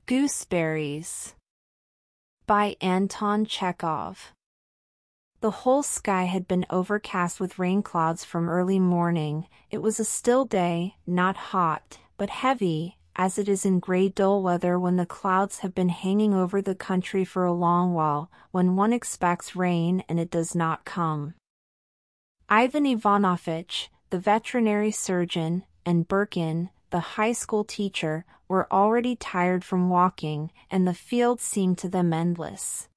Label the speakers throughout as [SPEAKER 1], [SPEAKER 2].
[SPEAKER 1] Gooseberries by Anton Chekhov. The whole sky had been overcast with rain clouds from early morning. It was a still day, not hot, but heavy, as it is in gray dull weather when the clouds have been hanging over the country for a long while, when one expects rain and it does not come. Ivan Ivanovitch, the veterinary surgeon, and Birkin, the high school teacher, were already tired from walking, and the field seemed to them endless.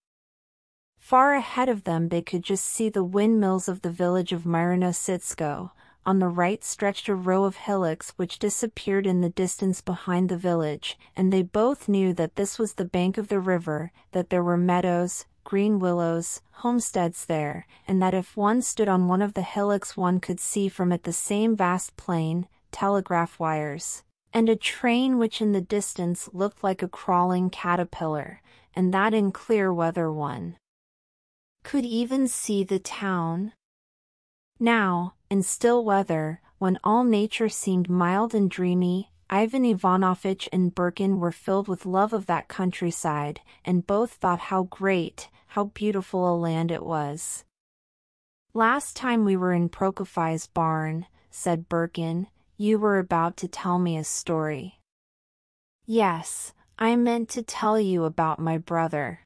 [SPEAKER 1] Far ahead of them they could just see the windmills of the village of Myronositsko. On the right stretched a row of hillocks which disappeared in the distance behind the village, and they both knew that this was the bank of the river, that there were meadows, green willows, homesteads there, and that if one stood on one of the hillocks one could see from it the same vast plain, telegraph wires, and a train which in the distance looked like a crawling caterpillar, and that in clear weather one could even see the town. Now, in still weather, when all nature seemed mild and dreamy, Ivan Ivanovitch and Birkin were filled with love of that countryside, and both thought how great, how beautiful a land it was. "Last time we were in Prokofy's barn," said Birkin, "you were about to tell me a story." "Yes, I meant to tell you about my brother."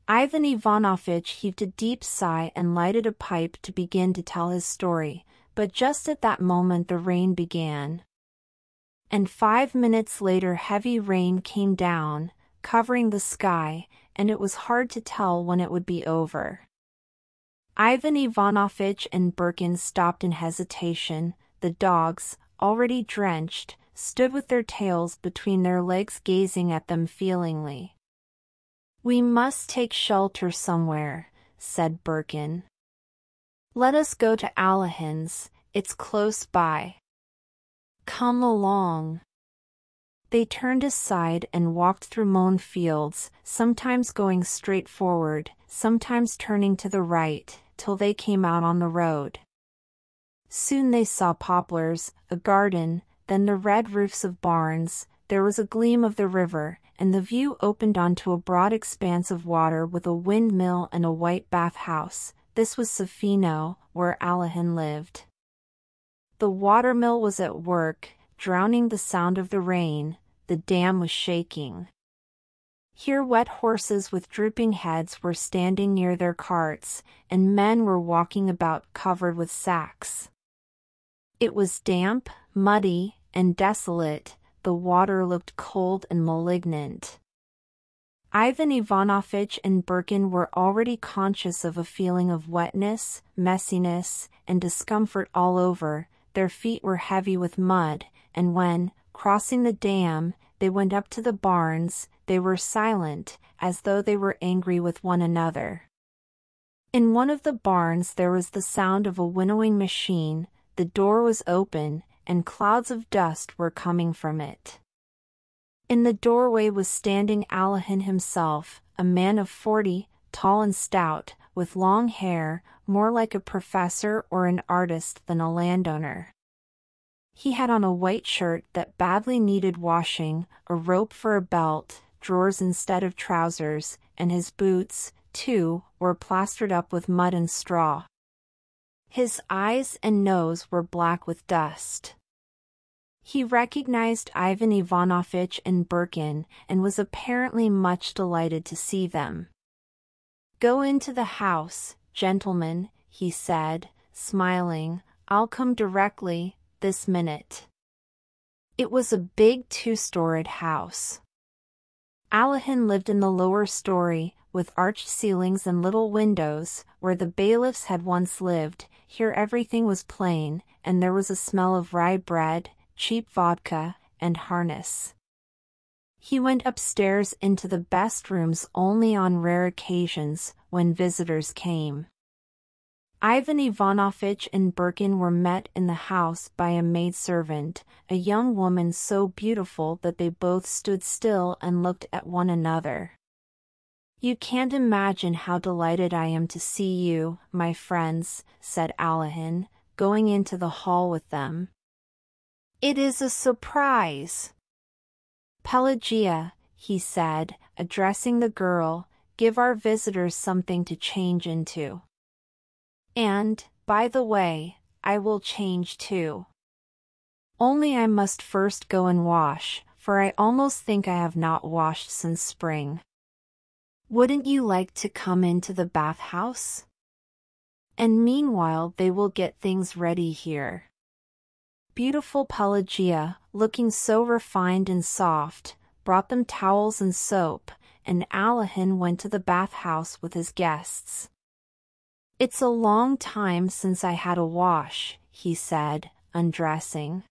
[SPEAKER 1] Ivan Ivanovitch heaved a deep sigh and lighted a pipe to begin to tell his story, but just at that moment the rain began. And 5 minutes later heavy rain came down, covering the sky, and it was hard to tell when it would be over. Ivan Ivanovitch and Birkin stopped in hesitation. The dogs, already drenched, stood with their tails between their legs gazing at them feelingly. "We must take shelter somewhere," said Birkin. "Let us go to Alahin's, it's close by." "Come along." They turned aside and walked through mown fields, sometimes going straight forward, sometimes turning to the right, till they came out on the road. Soon they saw poplars, a garden, then the red roofs of barns. There was a gleam of the river, and the view opened onto a broad expanse of water with a windmill and a white bathhouse. This was Sofino, where Alahin lived. The watermill was at work, drowning the sound of the rain. The dam was shaking. Here wet horses with drooping heads were standing near their carts, and men were walking about covered with sacks. It was damp, muddy, and desolate. The water looked cold and malignant. Ivan Ivanovitch and Birkin were already conscious of a feeling of wetness, messiness, and discomfort all over. Their feet were heavy with mud, and when, crossing the dam, they went up to the barns, they were silent, as though they were angry with one another. In one of the barns there was the sound of a winnowing machine. The door was open, and clouds of dust were coming from it. In the doorway was standing Alahin himself, a man of 40, tall and stout, with long hair, more like a professor or an artist than a landowner. He had on a white shirt that badly needed washing, a rope for a belt, drawers instead of trousers, and his boots, too, were plastered up with mud and straw. His eyes and nose were black with dust. He recognized Ivan Ivanovitch and Birkin, and was apparently much delighted to see them. "Go into the house, gentlemen," he said, smiling. "I'll come directly, this minute." It was a big 2-storied house. Alahin lived in the lower story, with arched ceilings and little windows, where the bailiffs had once lived. Here everything was plain, and there was a smell of rye bread, cheap vodka, and harness. He went upstairs into the best rooms only on rare occasions, when visitors came. Ivan Ivanovitch and Birkin were met in the house by a maidservant, a young woman so beautiful that they both stood still and looked at one another. "You can't imagine how delighted I am to see you, my friends," said Alahin, going into the hall with them. "It is a surprise." "Pelagia," he said, addressing the girl, give our visitors something to change into. And, by the way, I will change too. Only I must first go and wash, for I almost think I have not washed since spring. Wouldn't you like to come into the bathhouse? And meanwhile they will get things ready here. Beautiful Pelagia, looking so refined and soft, brought them towels and soap, and Alahin went to the bathhouse with his guests. It's a long time since I had a wash, he said, undressing.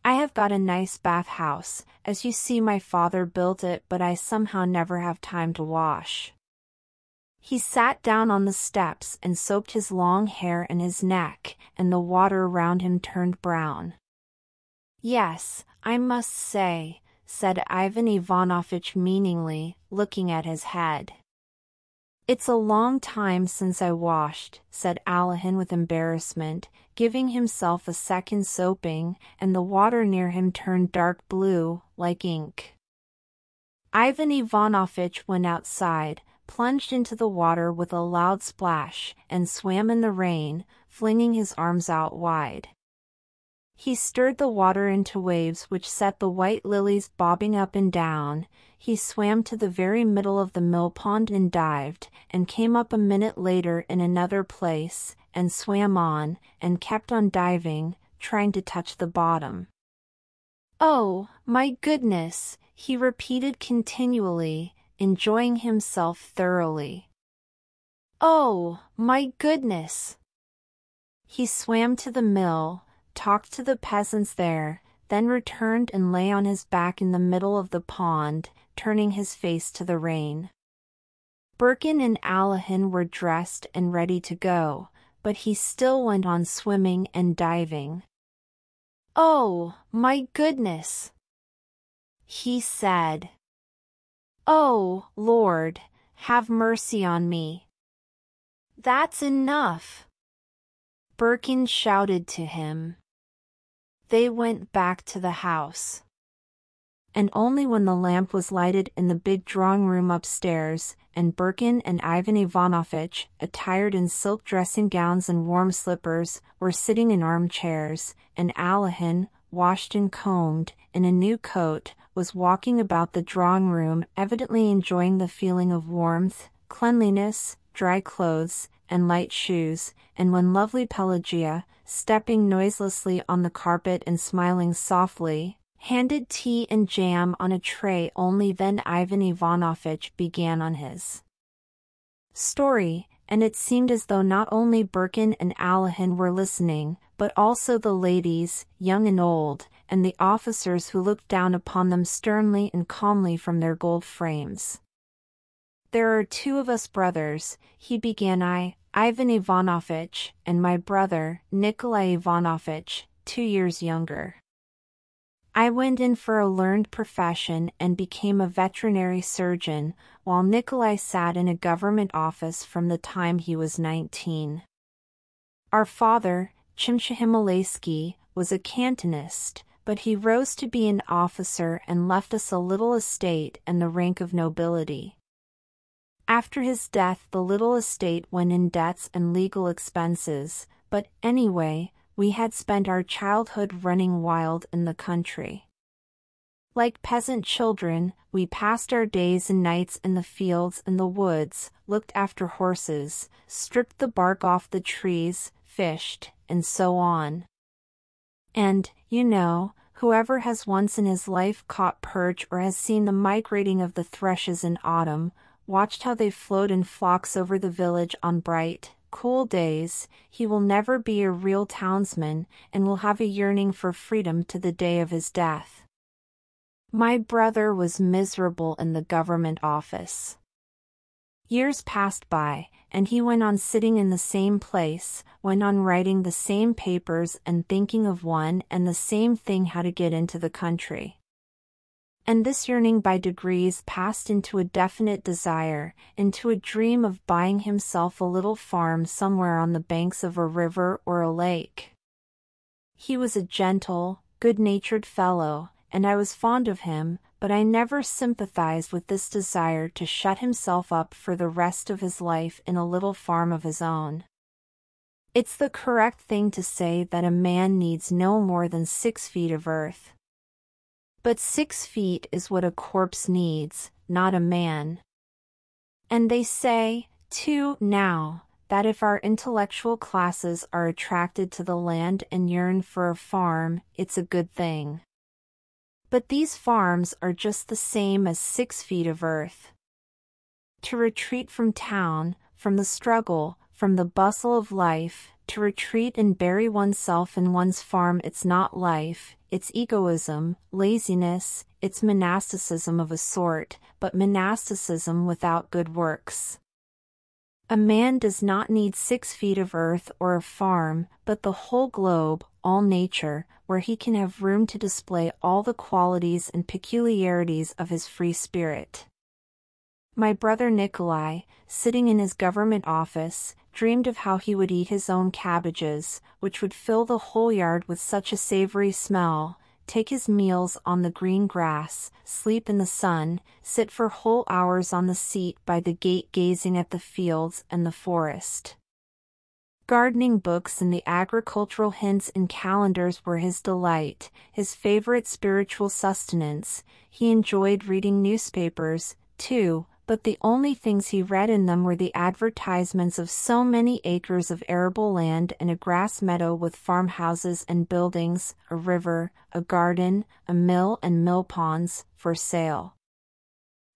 [SPEAKER 1] I have got a nice bathhouse, as you see my father built it, but I somehow never have time to wash. He sat down on the steps and soaped his long hair and his neck, and the water around him turned brown. Yes, I must say, said Ivan Ivanovitch meaningly, looking at his head. It's a long time since I washed, said Alahin with embarrassment, giving himself a second soaping, and the water near him turned dark blue, like ink. Ivan Ivanovitch went outside, plunged into the water with a loud splash, and swam in the rain, flinging his arms out wide. He stirred the water into waves which set the white lilies bobbing up and down. He swam to the very middle of the mill pond and dived, and came up a minute later in another place, and swam on, and kept on diving, trying to touch the bottom. Oh, my goodness, he repeated continually, enjoying himself thoroughly. Oh, my goodness! He swam to the mill, talked to the peasants there, then returned and lay on his back in the middle of the pond, turning his face to the rain. Birkin and Alahin were dressed and ready to go, but he still went on swimming and diving. Oh, my goodness! He said. Oh, Lord, have mercy on me. That's enough! Birkin shouted to him. They went back to the house. And only when the lamp was lighted in the big drawing room upstairs, and Birkin and Ivan Ivanovitch, attired in silk dressing gowns and warm slippers, were sitting in armchairs, and Alahin, washed and combed, in a new coat, was walking about the drawing room, evidently enjoying the feeling of warmth, cleanliness, dry clothes, and light shoes, and when lovely Pelagia, stepping noiselessly on the carpet and smiling softly, handed tea and jam on a tray. Only then Ivan Ivanovitch began on his story, and it seemed as though not only Birkin and Alahin were listening, but also the ladies, young and old, and the officers who looked down upon them sternly and calmly from their gold frames. There are two of us brothers, he began, Ivan Ivanovitch, and my brother, Nikolai Ivanovitch, 2 years younger. I went in for a learned profession and became a veterinary surgeon, while Nikolai sat in a government office from the time he was 19. Our father, Chimcha Himalaysky, was a cantonist, but he rose to be an officer and left us a little estate and the rank of nobility. After his death the little estate went in debts and legal expenses, but anyway, we had spent our childhood running wild in the country. Like peasant children, we passed our days and nights in the fields and the woods, looked after horses, stripped the bark off the trees, fished, and so on. And, you know, whoever has once in his life caught perch or has seen the migrating of the thrushes in autumn, watched how they float in flocks over the village on bright, cool days, he will never be a real townsman, and will have a yearning for freedom to the day of his death. My brother was miserable in the government office. Years passed by, and he went on sitting in the same place, went on writing the same papers and thinking of one and the same thing, how to get into the country. And this yearning by degrees passed into a definite desire, into a dream of buying himself a little farm somewhere on the banks of a river or a lake. He was a gentle, good-natured fellow, and I was fond of him, but I never sympathized with this desire to shut himself up for the rest of his life in a little farm of his own. It's the correct thing to say that a man needs no more than 6 feet of earth. But 6 feet is what a corpse needs, not a man. And they say, too, now, that if our intellectual classes are attracted to the land and yearn for a farm, it's a good thing. But these farms are just the same as 6 feet of earth. To retreat from town, from the struggle, from the bustle of life, to retreat and bury oneself in one's farm, it's not life, it's egoism, laziness, it's monasticism of a sort, but monasticism without good works. A man does not need 6 feet of earth or a farm, but the whole globe, all nature, where he can have room to display all the qualities and peculiarities of his free spirit. My brother Nikolai, sitting in his government office, dreamed of how he would eat his own cabbages, which would fill the whole yard with such a savory smell, take his meals on the green grass, sleep in the sun, sit for whole hours on the seat by the gate gazing at the fields and the forest. Gardening books and the agricultural hints in calendars were his delight, his favorite spiritual sustenance. He enjoyed reading newspapers, too, but the only things he read in them were the advertisements of so many acres of arable land and a grass meadow with farmhouses and buildings, a river, a garden, a mill and mill ponds, for sale.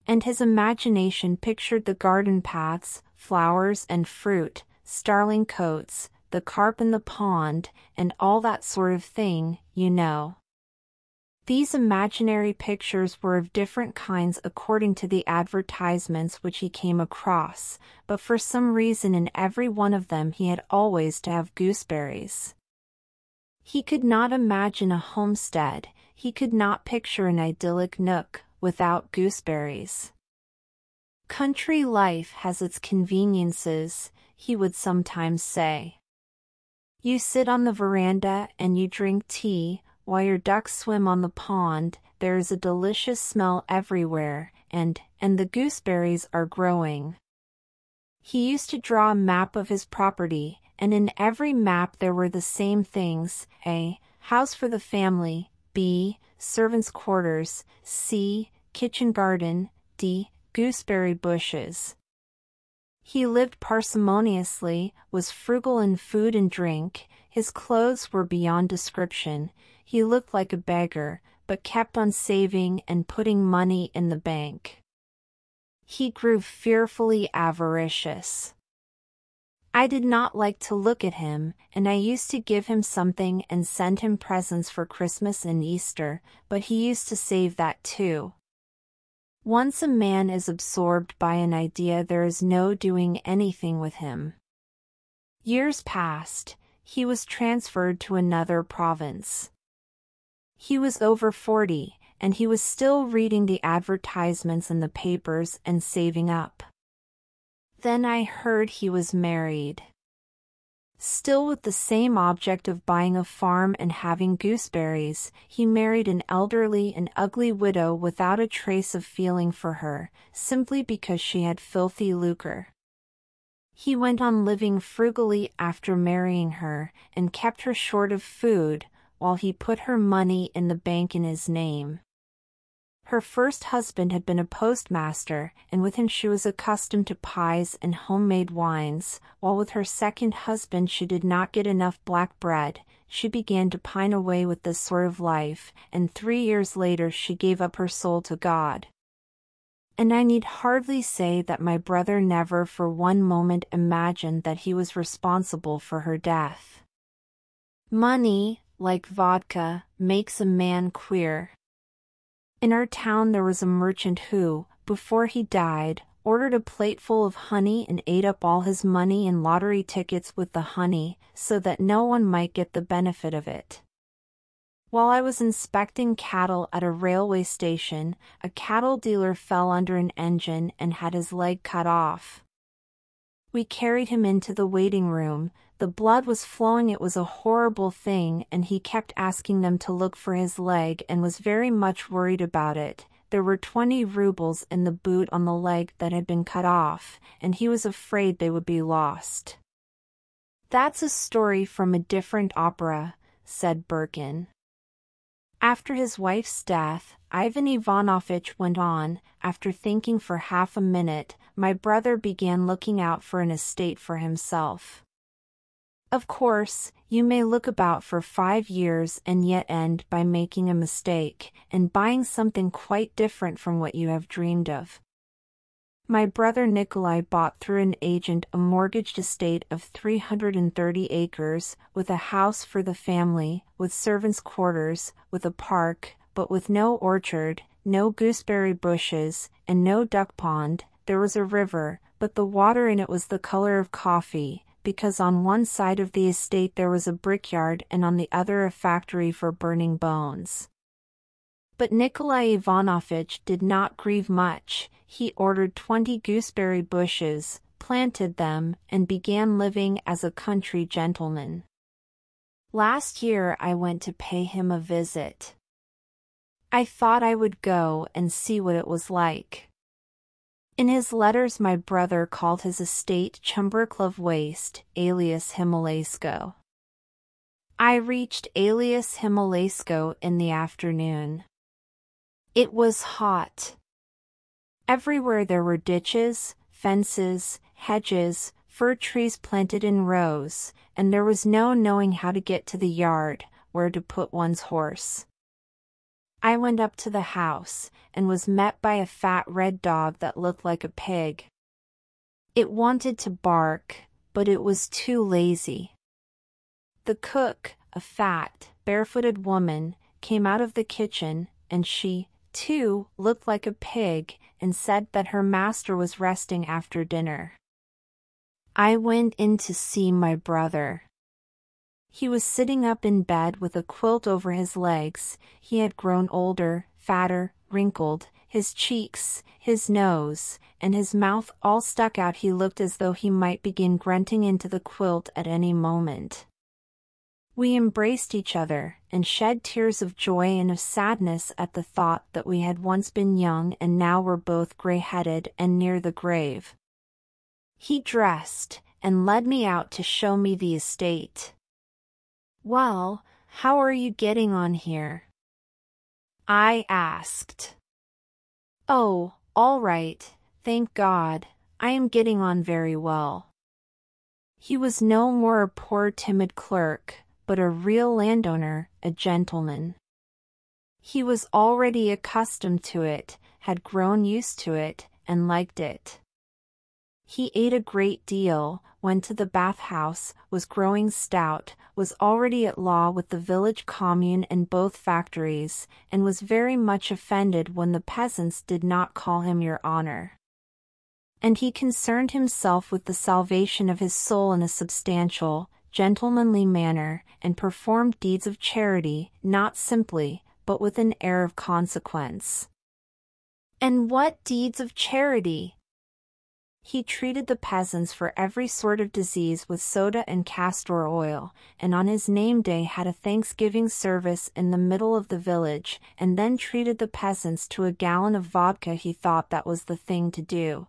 [SPEAKER 1] And his imagination pictured the garden paths, flowers and fruit, starling coats, the carp in the pond, and all that sort of thing, you know. These imaginary pictures were of different kinds according to the advertisements which he came across, but for some reason in every one of them he had always to have gooseberries. He could not imagine a homestead, he could not picture an idyllic nook, without gooseberries. Country life has its conveniences, he would sometimes say. You sit on the veranda and you drink tea, while your ducks swim on the pond, there is a delicious smell everywhere, and the gooseberries are growing. He used to draw a map of his property, and in every map there were the same things: A. House for the family, B. Servants' quarters, C. Kitchen garden, D. Gooseberry bushes. He lived parsimoniously, was frugal in food and drink, his clothes were beyond description, he looked like a beggar, but kept on saving and putting money in the bank. He grew fearfully avaricious. I did not like to look at him, and I used to give him something and send him presents for Christmas and Easter, but he used to save that too. Once a man is absorbed by an idea, there is no doing anything with him. Years passed, he was transferred to another province. He was over 40, and he was still reading the advertisements in the papers and saving up. Then I heard he was married. Still with the same object of buying a farm and having gooseberries, he married an elderly and ugly widow without a trace of feeling for her, simply because she had filthy lucre. He went on living frugally after marrying her, and kept her short of food, while he put her money in the bank in his name. Her first husband had been a postmaster, and with him she was accustomed to pies and homemade wines, while with her second husband she did not get enough black bread. She began to pine away with this sort of life, and 3 years later she gave up her soul to God. And I need hardly say that my brother never for one moment imagined that he was responsible for her death. Money, like vodka, makes a man queer. In our town there was a merchant who, before he died, ordered a plateful of honey and ate up all his money and lottery tickets with the honey, so that no one might get the benefit of it. While I was inspecting cattle at a railway station, a cattle dealer fell under an engine and had his leg cut off. We carried him into the waiting room. The blood was flowing, it was a horrible thing, and he kept asking them to look for his leg and was very much worried about it. there were 20 rubles in the boot on the leg that had been cut off, and he was afraid they would be lost. "That's a story from a different opera," said Birkin. After his wife's death, Ivan Ivanovich went on, after thinking for half a minute, "My brother began looking out for an estate for himself. Of course, you may look about for 5 years and yet end by making a mistake, and buying something quite different from what you have dreamed of. My brother Nikolai bought through an agent a mortgaged estate of 330 acres, with a house for the family, with servants' quarters, with a park, but with no orchard, no gooseberry bushes, and no duck pond. There was a river, but the water in it was the color of coffee, because on one side of the estate there was a brickyard and on the other a factory for burning bones." But Nikolai Ivanovich did not grieve much. He ordered 20 gooseberry bushes, planted them, and began living as a country gentleman. "Last year I went to pay him a visit. I thought I would go and see what it was like." In his letters my brother called his estate Chumberclove Waste, alias Himalaysko. I reached alias Himalaysko in the afternoon. It was hot. Everywhere there were ditches, fences, hedges, fir trees planted in rows, and there was no knowing how to get to the yard, where to put one's horse. I went up to the house, and was met by a fat red dog that looked like a pig. It wanted to bark, but it was too lazy. The cook, a fat, barefooted woman, came out of the kitchen, and she, too, looked like a pig, and said that her master was resting after dinner. I went in to see my brother. He was sitting up in bed with a quilt over his legs. He had grown older, fatter, wrinkled, his cheeks, his nose, and his mouth all stuck out. He looked as though he might begin grunting into the quilt at any moment. We embraced each other, and shed tears of joy and of sadness at the thought that we had once been young and now were both gray-headed and near the grave. He dressed, and led me out to show me the estate. "Well, how are you getting on here?" I asked. "Oh, all right, thank God, I am getting on very well." He was no more a poor timid clerk, but a real landowner, a gentleman. He was already accustomed to it, had grown used to it, and liked it. He ate a great deal, went to the bath-house, was growing stout, was already at law with the village commune and both factories, and was very much offended when the peasants did not call him Your Honor. And he concerned himself with the salvation of his soul in a substantial, gentlemanly manner, and performed deeds of charity, not simply, but with an air of consequence. And what deeds of charity? He treated the peasants for every sort of disease with soda and castor oil, and on his name day had a Thanksgiving service in the middle of the village, and then treated the peasants to a gallon of vodka. He thought that was the thing to do.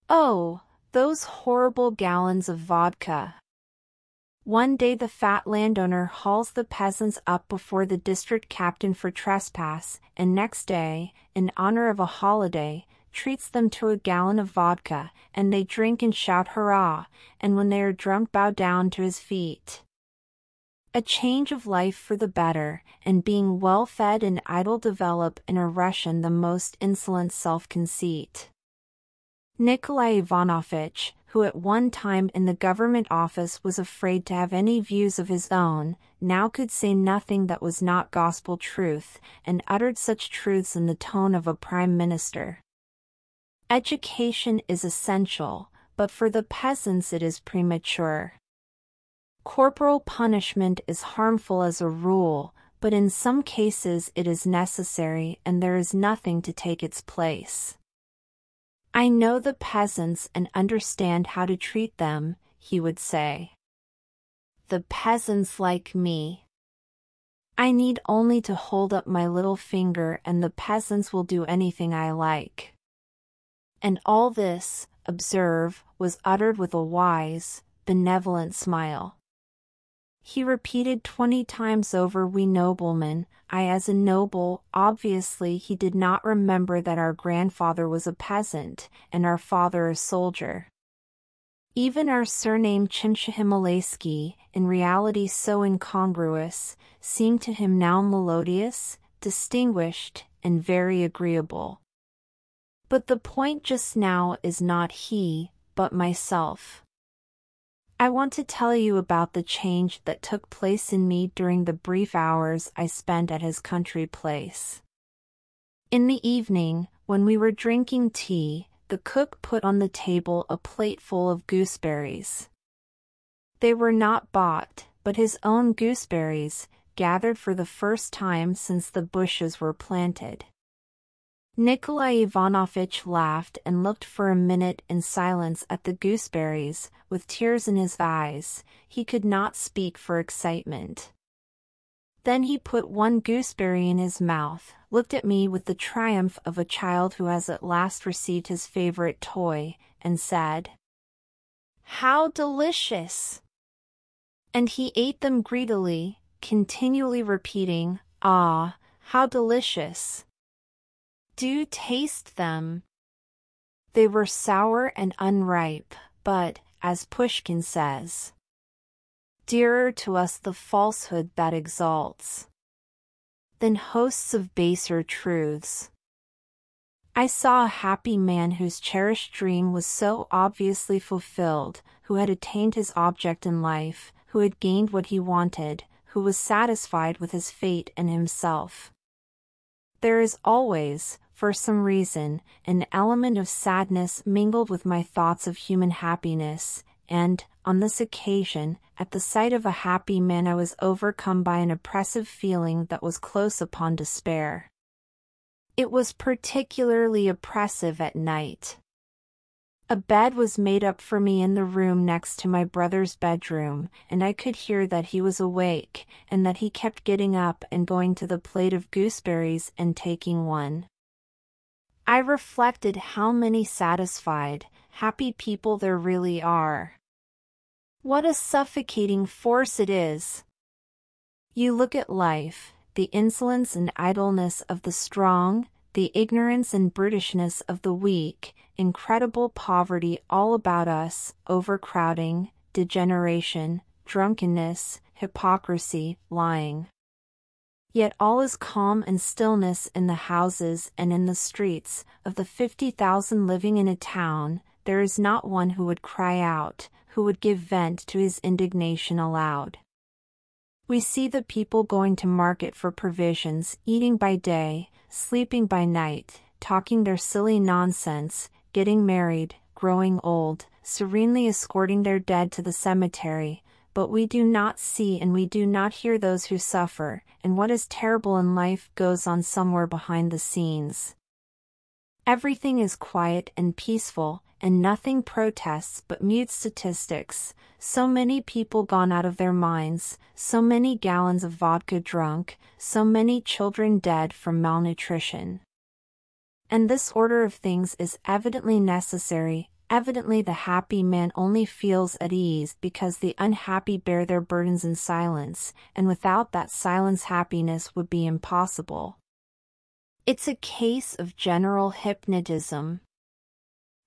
[SPEAKER 1] Oh, those horrible gallons of vodka! One day the fat landowner hauls the peasants up before the district captain for trespass, and next day, in honor of a holiday, treats them to a gallon of vodka, and they drink and shout hurrah, and when they are drunk bow down to his feet. A change of life for the better, and being well fed and idle develop in a Russian the most insolent self-conceit. Nikolai Ivanovich, who at one time in the government office was afraid to have any views of his own, now could say nothing that was not gospel truth, and uttered such truths in the tone of a prime minister. Education is essential, but for the peasants it is premature. Corporal punishment is harmful as a rule, but in some cases it is necessary, and there is nothing to take its place. I know the peasants and understand how to treat them, he would say. The peasants like me. I need only to hold up my little finger and the peasants will do anything I like. And all this, observe, was uttered with a wise, benevolent smile. He repeated 20 times over, we noblemen, I as a noble. Obviously he did not remember that our grandfather was a peasant, and our father a soldier. Even our surname Chimchihimalaysky, in reality so incongruous, seemed to him now melodious, distinguished, and very agreeable. But the point just now is not he, but myself. I want to tell you about the change that took place in me during the brief hours I spent at his country place. In the evening, when we were drinking tea, the cook put on the table a plate full of gooseberries. They were not bought, but his own gooseberries, gathered for the first time since the bushes were planted. Nikolai Ivanovitch laughed and looked for a minute in silence at the gooseberries, with tears in his eyes. He could not speak for excitement. Then he put one gooseberry in his mouth, looked at me with the triumph of a child who has at last received his favorite toy, and said, "How delicious!" And he ate them greedily, continually repeating, "Ah, how delicious! Do taste them." They were sour and unripe, but, as Pushkin says, dearer to us the falsehood that exalts than hosts of baser truths. I saw a happy man whose cherished dream was so obviously fulfilled, who had attained his object in life, who had gained what he wanted, who was satisfied with his fate and himself. There is always, for some reason, an element of sadness mingled with my thoughts of human happiness, and, on this occasion, at the sight of a happy man I was overcome by an oppressive feeling that was close upon despair. It was particularly oppressive at night. A bed was made up for me in the room next to my brother's bedroom, and I could hear that he was awake, and that he kept getting up and going to the plate of gooseberries and taking one. I reflected how many satisfied, happy people there really are. What a suffocating force it is! You look at life, the insolence and idleness of the strong, the ignorance and brutishness of the weak, incredible poverty all about us, overcrowding, degeneration, drunkenness, hypocrisy, lying. Yet all is calm and stillness in the houses and in the streets. Of the 50,000 living in a town, there is not one who would cry out, who would give vent to his indignation aloud. We see the people going to market for provisions, eating by day, sleeping by night, talking their silly nonsense, getting married, growing old, serenely escorting their dead to the cemetery, but we do not see and we do not hear those who suffer, and what is terrible in life goes on somewhere behind the scenes. Everything is quiet and peaceful, and nothing protests but mute statistics. So many people gone out of their minds, so many gallons of vodka drunk, so many children dead from malnutrition. And this order of things is evidently necessary. Evidently the happy man only feels at ease because the unhappy bear their burdens in silence, and without that silence happiness would be impossible. It's a case of general hypnotism.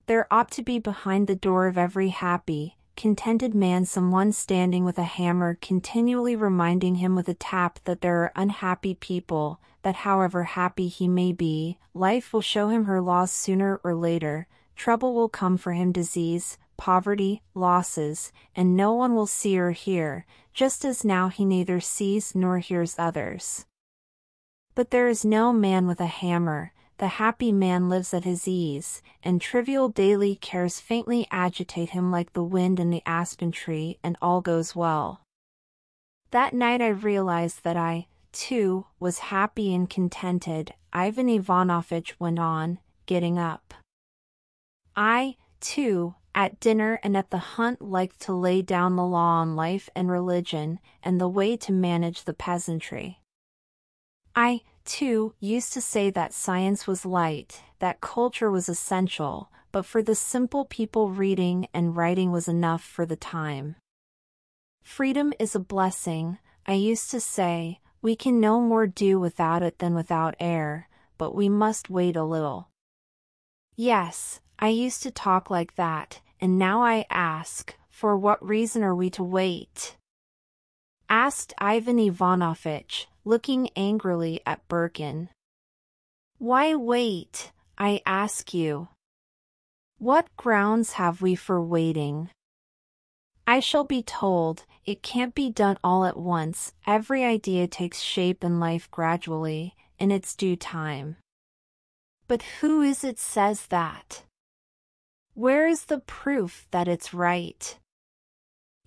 [SPEAKER 1] There ought to be behind the door of every happy, contented man someone standing with a hammer continually reminding him with a tap that there are unhappy people, that however happy he may be, life will show him her laws sooner or later, trouble will come for him, disease, poverty, losses, and no one will see or hear, just as now he neither sees nor hears others. But there is no man with a hammer. The happy man lives at his ease, and trivial daily cares faintly agitate him like the wind in the aspen tree, and all goes well. That night I realized that I, too, was happy and contented. Ivan Ivanovitch went on, getting up. I, too, at dinner and at the hunt liked to lay down the law on life and religion, and the way to manage the peasantry. I, too, used to say that science was light, that culture was essential, but for the simple people reading and writing was enough for the time. Freedom is a blessing, I used to say, we can no more do without it than without air, but we must wait a little. Yes, I used to talk like that, and now I ask, for what reason are we to wait? Asked Ivan Ivanovitch, looking angrily at Birkin. Why wait, I ask you? What grounds have we for waiting? I shall be told, it can't be done all at once, every idea takes shape in life gradually, in its due time. But who is it says that? Where is the proof that it's right?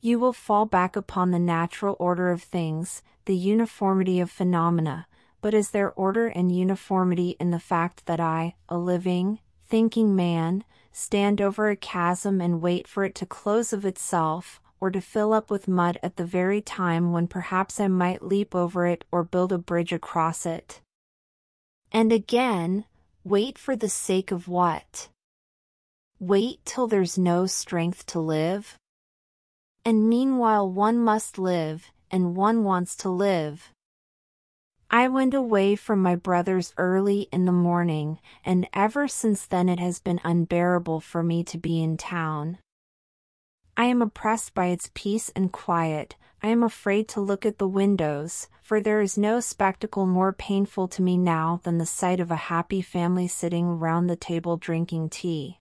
[SPEAKER 1] You will fall back upon the natural order of things, the uniformity of phenomena, but is there order and uniformity in the fact that I, a living, thinking man, stand over a chasm and wait for it to close of itself, or to fill up with mud at the very time when perhaps I might leap over it or build a bridge across it? And again, wait for the sake of what? Wait till there's no strength to live? And meanwhile one must live, and one wants to live. I went away from my brothers early in the morning, and ever since then it has been unbearable for me to be in town. I am oppressed by its peace and quiet, I am afraid to look at the windows, for there is no spectacle more painful to me now than the sight of a happy family sitting round the table drinking tea.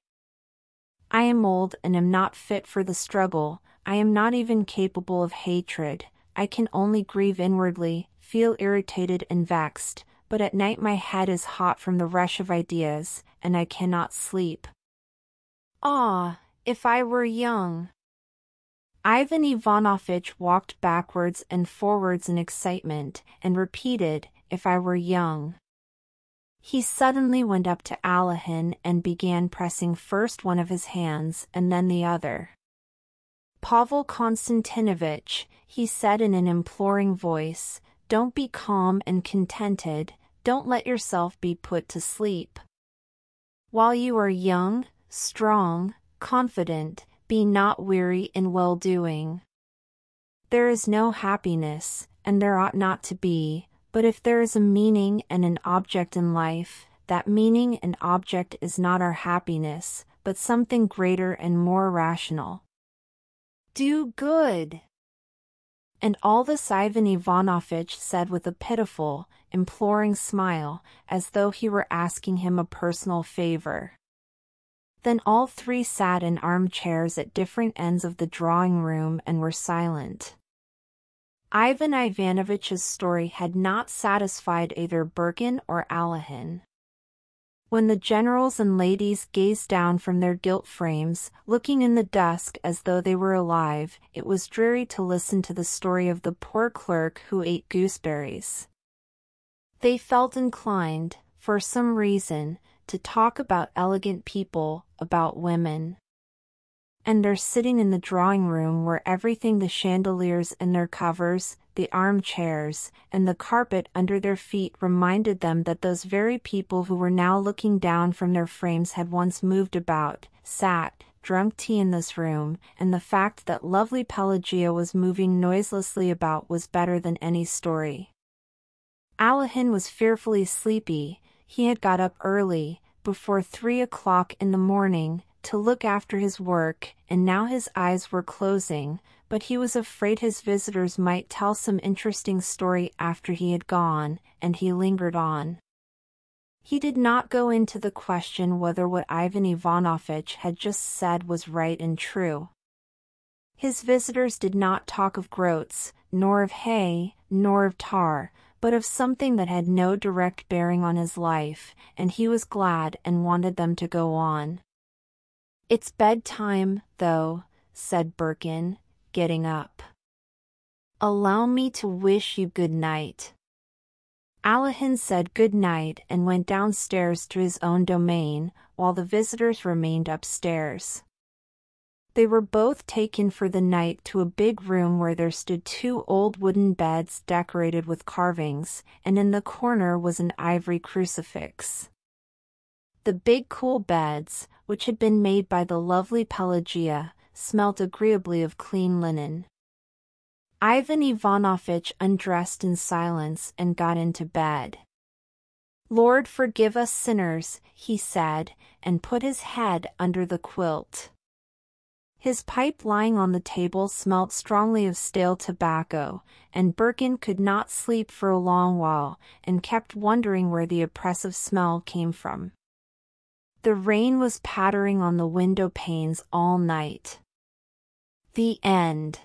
[SPEAKER 1] I am old and am not fit for the struggle, I am not even capable of hatred, I can only grieve inwardly, feel irritated and vexed, but at night my head is hot from the rush of ideas, and I cannot sleep. Ah, if I were young! Ivan Ivanovitch walked backwards and forwards in excitement, and repeated, if I were young. He suddenly went up to Alehin and began pressing first one of his hands and then the other. Pavel Konstantinovitch, he said in an imploring voice, don't be calm and contented, don't let yourself be put to sleep. While you are young, strong, confident, be not weary in well-doing. There is no happiness, and there ought not to be, but if there is a meaning and an object in life, that meaning and object is not our happiness, but something greater and more rational. Do good! And all this Ivan Ivanovitch said with a pitiful, imploring smile, as though he were asking him a personal favor. Then all three sat in armchairs at different ends of the drawing-room and were silent. Ivan Ivanovitch's story had not satisfied either Birkin or Alehin. When the generals and ladies gazed down from their gilt frames, looking in the dusk as though they were alive, it was dreary to listen to the story of the poor clerk who ate gooseberries. They felt inclined, for some reason, to talk about elegant people, about women. And their sitting in the drawing-room where everything, the chandeliers and their covers, the armchairs, and the carpet under their feet reminded them that those very people who were now looking down from their frames had once moved about, sat, drunk tea in this room, and the fact that lovely Pelagia was moving noiselessly about was better than any story. Alehin was fearfully sleepy, he had got up early, before 3 o'clock in the morning, to look after his work, and now his eyes were closing, but he was afraid his visitors might tell some interesting story after he had gone, and he lingered on. He did not go into the question whether what Ivan Ivanovitch had just said was right and true. His visitors did not talk of groats, nor of hay, nor of tar, but of something that had no direct bearing on his life, and he was glad and wanted them to go on. It's bedtime, though, said Birkin, getting up. Allow me to wish you good night. Alehin said good night and went downstairs to his own domain, while the visitors remained upstairs. They were both taken for the night to a big room where there stood two old wooden beds decorated with carvings, and in the corner was an ivory crucifix. The big cool beds, which had been made by the lovely Pelagia, smelt agreeably of clean linen. Ivan Ivanovitch undressed in silence and got into bed. "Lord, forgive us sinners," he said, and put his head under the quilt. His pipe lying on the table smelt strongly of stale tobacco, and Birkin could not sleep for a long while, and kept wondering where the oppressive smell came from. The rain was pattering on the window panes all night. The end.